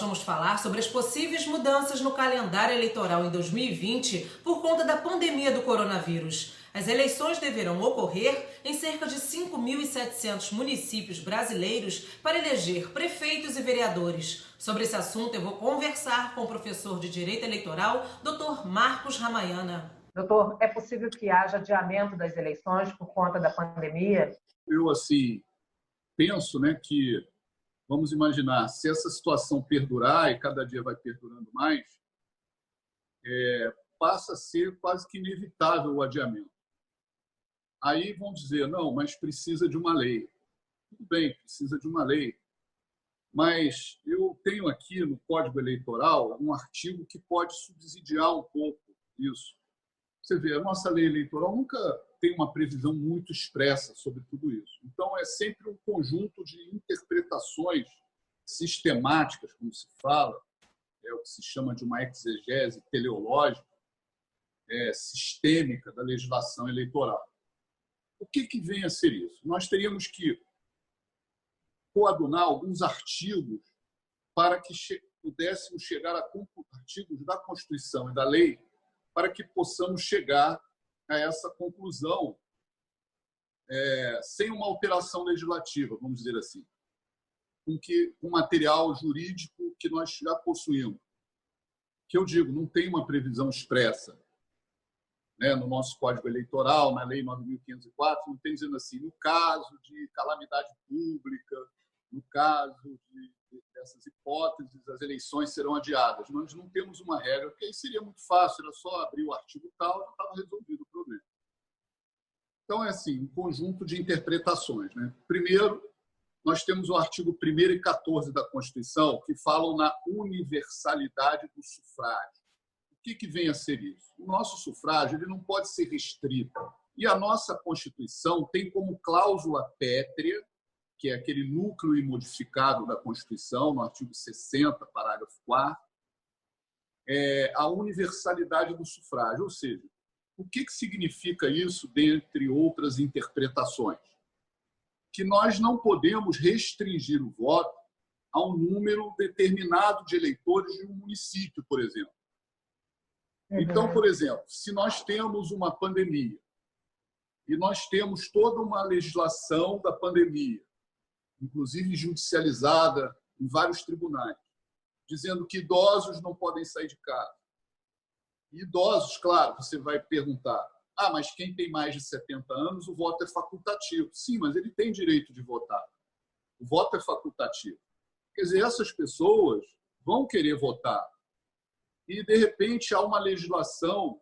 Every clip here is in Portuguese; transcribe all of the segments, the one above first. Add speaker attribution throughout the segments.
Speaker 1: vamos falar sobre as possíveis mudanças no calendário eleitoral em 2020 por conta da pandemia do coronavírus. As eleições deverão ocorrer em cerca de 5.700 municípios brasileiros para eleger prefeitos e vereadores. Sobre esse assunto, eu vou conversar com o professor de Direito Eleitoral, Dr. Marcos Ramayana.
Speaker 2: Doutor, é possível que haja adiamento das eleições por conta da pandemia?
Speaker 3: Eu, penso, que, vamos imaginar, se essa situação perdurar e cada dia vai perdurando mais, passa a ser quase que inevitável o adiamento. Aí vão dizer, não, mas precisa de uma lei. Tudo bem, precisa de uma lei. Mas eu tenho aqui no Código Eleitoral um artigo que pode subsidiar um pouco isso. Você vê, a nossa lei eleitoral nunca tem uma previsão muito expressa sobre tudo isso. Então, é sempre um conjunto de interpretações sistemáticas, como se fala, é o que se chama de uma exegese teleológica, sistêmica da legislação eleitoral. O que vem a ser isso? Nós teríamos que coadunar alguns artigos para que pudéssemos chegar a artigos da Constituição e da lei para que possamos chegar a essa conclusão sem uma alteração legislativa, vamos dizer assim, com material jurídico que nós já possuímos. Que eu digo, não tem uma previsão expressa, no nosso Código Eleitoral, na Lei 9.504, não tem dizendo assim, no caso de calamidade pública, no caso dessas hipóteses, as eleições serão adiadas. Nós não temos uma regra, porque aí seria muito fácil, era só abrir o artigo tal, já estava resolvido o problema. Então, é assim, um conjunto de interpretações. Primeiro, nós temos o artigo 1º e 14 da Constituição, que falam na universalidade do sufrágio. O que vem a ser isso? O nosso sufrágio ele não pode ser restrito. E a nossa Constituição tem como cláusula pétrea, que é aquele núcleo imodificado da Constituição, no artigo 60, parágrafo 4º, a universalidade do sufrágio. Ou seja, o que significa isso, dentre outras interpretações? Que nós não podemos restringir o voto a um número determinado de eleitores de um município, por exemplo. Então, por exemplo, se nós temos uma pandemia e nós temos toda uma legislação da pandemia, inclusive judicializada em vários tribunais, dizendo que idosos não podem sair de casa. E idosos, claro, você vai perguntar, mas quem tem mais de 70 anos, o voto é facultativo. Sim, mas ele tem direito de votar. O voto é facultativo. Quer dizer, essas pessoas vão querer votar. E, de repente, há uma legislação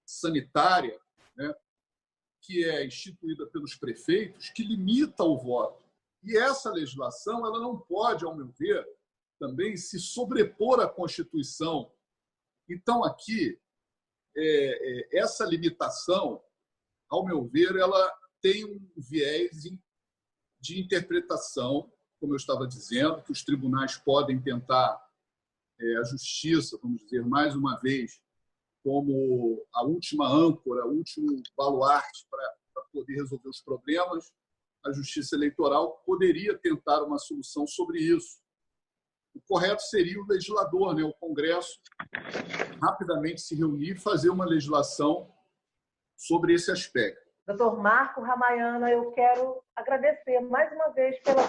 Speaker 3: sanitária, que é instituída pelos prefeitos, que limita o voto. E essa legislação ela não pode, ao meu ver, também se sobrepor à Constituição. Então, aqui, essa limitação, ao meu ver, ela tem um viés de interpretação, como eu estava dizendo, que os tribunais podem tentar a justiça, vamos dizer, mais uma vez, como a última âncora, o último baluarte para poder resolver os problemas, a Justiça Eleitoral poderia tentar uma solução sobre isso. O correto seria o legislador, o Congresso, rapidamente se reunir e fazer uma legislação sobre esse aspecto.
Speaker 2: Doutor Marco Ramayana, eu quero agradecer mais uma vez pela